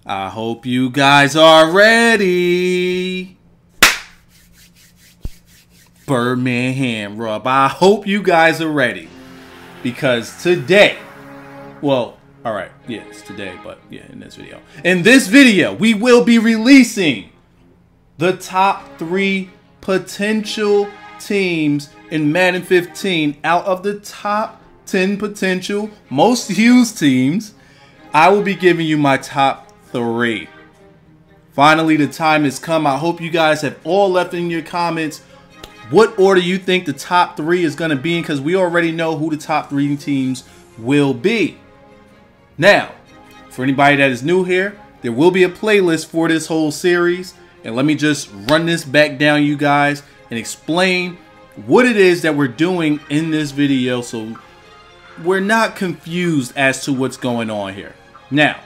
I hope you guys are ready. Birdman hand rub. I hope you guys are ready. Because today, well, alright, yeah, it's today, but yeah, in this video. In this video, we will be releasing the top 3 potential teams in Madden 15 out of the top 10 potential most used teams. I will be giving you my top 3. Finally, the time has come. I hope you guys have all left in your comments what order you think the top 3 is going to be in, because we already know who the top 3 teams will be. Now, for anybody that is new here, there will be a playlist for this whole series. And let me just run this back down, you guys, and explain what it is that we're doing in this video so we're not confused as to what's going on here. Now,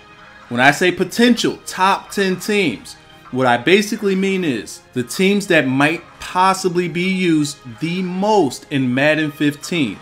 when I say potential top 10 teams, what I basically mean is the teams that might possibly be used the most in Madden 15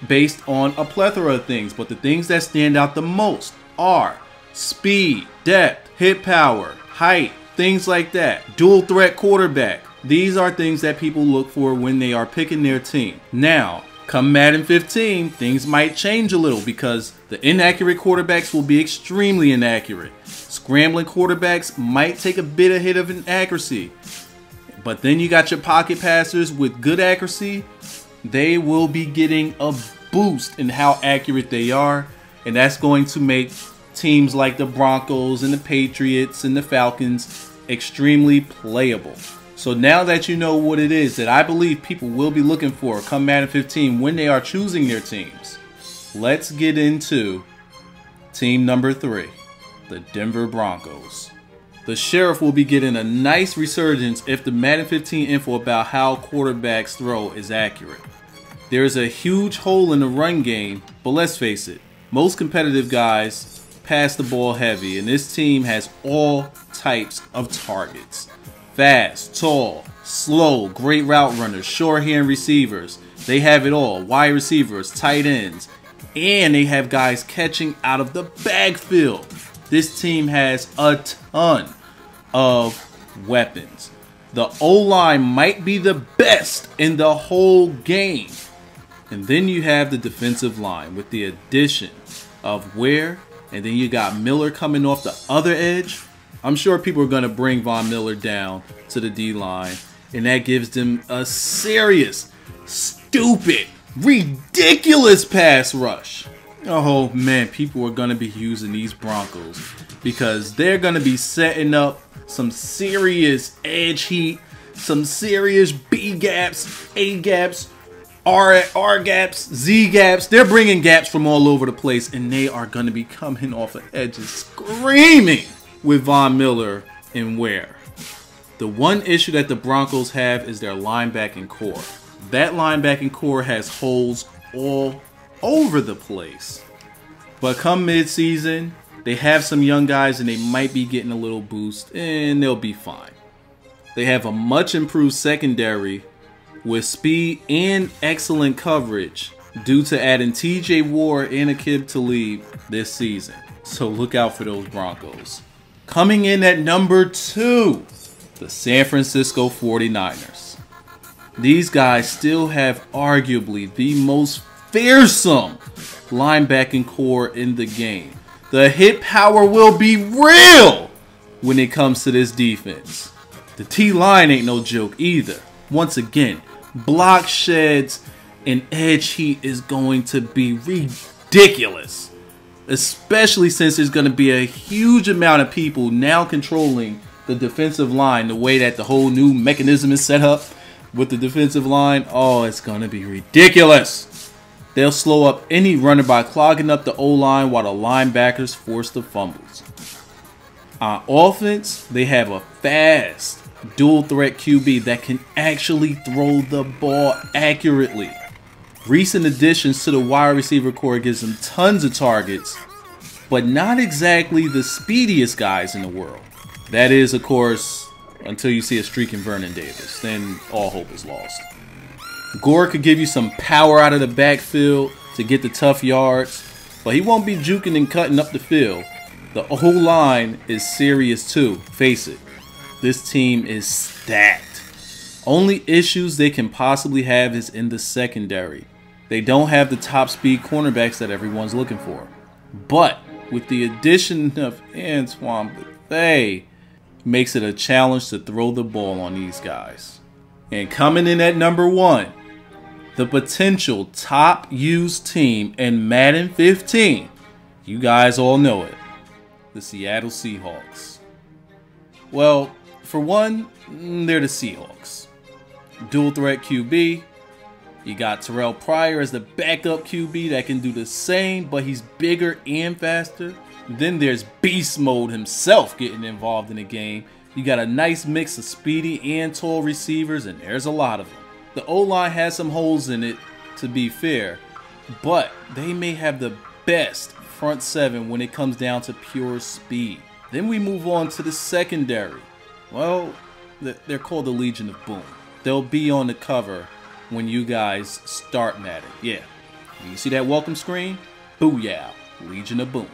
based on a plethora of things. But the things that stand out the most are speed, depth, hit power, height, things like that. Dual threat quarterback. These are things that people look for when they are picking their team. Now, come Madden 15, things might change a little because the inaccurate quarterbacks will be extremely inaccurate. Scrambling quarterbacks might take a bit of hit of inaccuracy. But then you got your pocket passers with good accuracy. They will be getting a boost in how accurate they are. And that's going to make teams like the Broncos and the Patriots and the Falcons extremely playable. So now that you know what it is that I believe people will be looking for come Madden 15 when they are choosing their teams, let's get into team number 3, the Denver Broncos. The Sheriff will be getting a nice resurgence if the Madden 15 info about how quarterbacks throw is accurate. There is a huge hole in the run game, but let's face it, most competitive guys pass the ball heavy, and this team has all types of targets. Fast, tall, slow, great route runners, short-hand receivers. They have it all. Wide receivers, tight ends, and they have guys catching out of the backfield. This team has a ton of weapons. The O-line might be the best in the whole game. And then you have the defensive line with the addition of Ware, and then you got Miller coming off the other edge. I'm sure people are going to bring Von Miller down to the D-line, and that gives them a serious, stupid, ridiculous pass rush. Oh man, people are going to be using these Broncos because they're going to be setting up some serious edge heat, some serious B gaps, A gaps, R gaps, Z gaps. They're bringing gaps from all over the place, and they are going to be coming off of edges screaming with Von Miller and Ware. The one issue that the Broncos have is their linebacking core. That linebacking core has holes all over the place. But come mid-season, they have some young guys and they might be getting a little boost, and they'll be fine. They have a much improved secondary with speed and excellent coverage due to adding TJ Ward and Aqib Talib this season. So look out for those Broncos. Coming in at number 2, the San Francisco 49ers. These guys still have arguably the most fearsome linebacking core in the game. The hit power will be real when it comes to this defense. The T-line ain't no joke either. Once again, block sheds and edge heat is going to be ridiculous. Especially since there's going to be a huge amount of people now controlling the defensive line the way that the whole new mechanism is set up with the defensive line. Oh, it's going to be ridiculous. They'll slow up any runner by clogging up the O-line while the linebackers force the fumbles. On offense, they have a fast dual threat QB that can actually throw the ball accurately. Recent additions to the wide receiver core gives them tons of targets, but not exactly the speediest guys in the world. That is, of course, until you see a streak in Vernon Davis. Then all hope is lost. Gore could give you some power out of the backfield to get the tough yards, but he won't be juking and cutting up the field. The O-line is serious too, face it. This team is stacked. Only issues they can possibly have is in the secondary. They don't have the top speed cornerbacks that everyone's looking for. But with the addition of Antoine Bethea, makes it a challenge to throw the ball on these guys. And coming in at number 1, the potential top used team in Madden 15. You guys all know it. The Seattle Seahawks. Well, for one, they're the Seahawks. Dual threat QB. You got Terrell Pryor as the backup QB that can do the same, but he's bigger and faster. Then there's Beast Mode himself getting involved in the game. You got a nice mix of speedy and tall receivers, and there's a lot of them. The O-line has some holes in it, to be fair, but they may have the best front 7 when it comes down to pure speed. Then we move on to the secondary. Well, they're called the Legion of Boom. They'll be on the cover when you guys start Madden. Yeah, you see that welcome screen? Booyah, Legion of Boom.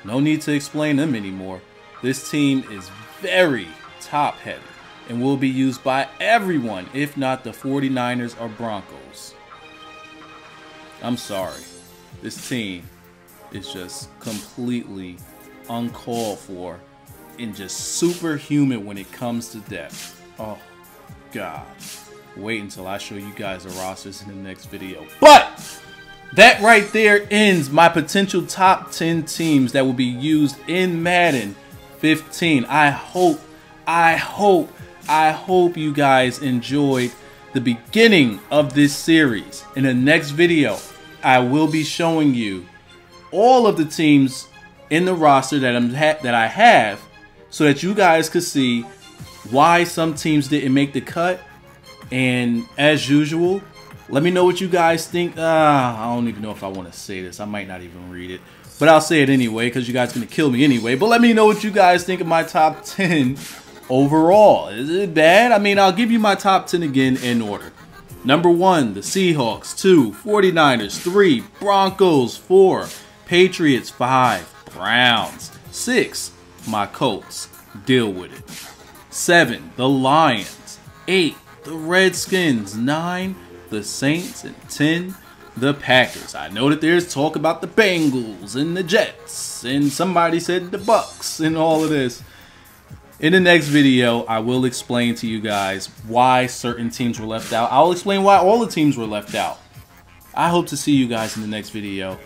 No need to explain them anymore. This team is very top heavy and will be used by everyone, if not the 49ers or Broncos. I'm sorry, this team is just completely uncalled for and just superhuman when it comes to depth. Oh God, wait until I show you guys the rosters in the next video. But that right there ends my potential top 10 teams that will be used in Madden 15. I hope you guys enjoyed the beginning of this series. In the next video, I will be showing you all of the teams in the roster that I have, so that you guys could see why some teams didn't make the cut. And as usual, let me know what you guys think. I don't even know if I want to say this. I might not even read it, but I'll say it anyway because you guys are going to kill me anyway. But let me know what you guys think of my top 10 overall. Is it bad? I mean, I'll give you my top 10 again in order. Number 1, the Seahawks. 2, 49ers. 3, Broncos. 4, Patriots. 5, Browns. 6, my Colts. Deal with it. 7, the Lions. 8, the Redskins. 9, the Saints. And 10, the Packers. I know that there's talk about the Bengals and the Jets, and somebody said the Bucks and all of this. In the next video, I will explain to you guys why certain teams were left out. I'll explain why all the teams were left out. I hope to see you guys in the next video.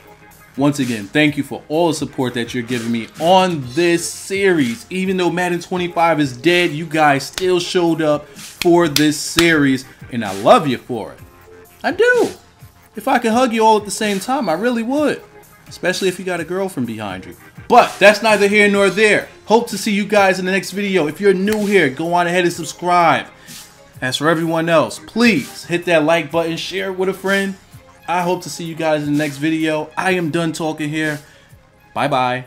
Once again, thank you for all the support that you're giving me on this series. Even though Madden 25 is dead, you guys still showed up for this series, and I love you for it. I do. If I could hug you all at the same time, I really would. Especially if you got a girlfriend behind you. But that's neither here nor there. Hope to see you guys in the next video. If you're new here, go on ahead and subscribe. As for everyone else, please hit that like button, share it with a friend. I hope to see you guys in the next video. I am done talking here. Bye-bye.